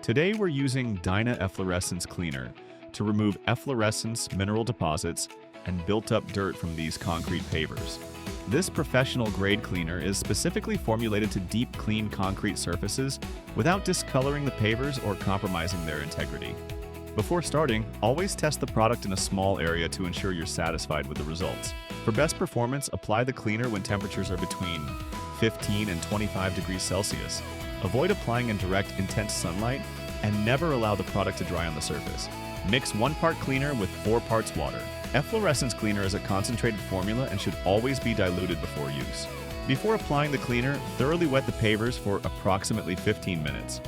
Today we're using Dyna Efflorescence Cleaner to remove efflorescence mineral deposits and built-up dirt from these concrete pavers. This professional-grade cleaner is specifically formulated to deep clean concrete surfaces without discoloring the pavers or compromising their integrity. Before starting, always test the product in a small area to ensure you're satisfied with the results. For best performance, apply the cleaner when temperatures are between 15 and 25 degrees Celsius. Avoid applying in direct, intense sunlight, and never allow the product to dry on the surface. Mix 1 part cleaner with 4 parts water. Efflorescence Cleaner is a concentrated formula and should always be diluted before use. Before applying the cleaner, thoroughly wet the pavers for approximately 15 minutes.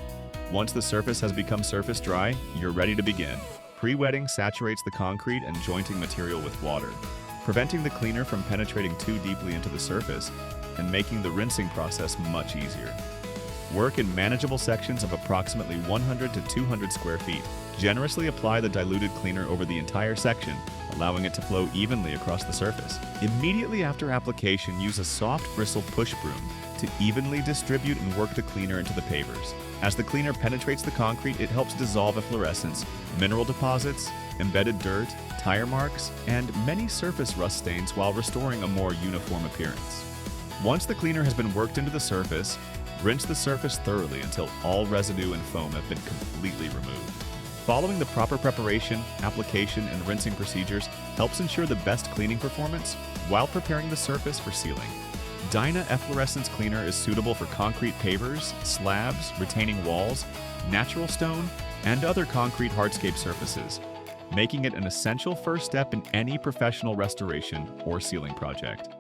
Once the surface has become surface dry, you're ready to begin. Pre-wetting saturates the concrete and jointing material with water, preventing the cleaner from penetrating too deeply into the surface and making the rinsing process much easier. Work in manageable sections of approximately 100 to 200 square feet. Generously apply the diluted cleaner over the entire section, allowing it to flow evenly across the surface. Immediately after application, use a soft bristle push broom to evenly distribute and work the cleaner into the pavers. As the cleaner penetrates the concrete, it helps dissolve efflorescence, mineral deposits, embedded dirt, tire marks, and many surface rust stains while restoring a more uniform appearance. Once the cleaner has been worked into the surface, rinse the surface thoroughly until all residue and foam have been completely removed. Following the proper preparation, application, and rinsing procedures helps ensure the best cleaning performance while preparing the surface for sealing. Dyna Efflorescence Cleaner is suitable for concrete pavers, slabs, retaining walls, natural stone, and other concrete hardscape surfaces, making it an essential first step in any professional restoration or sealing project.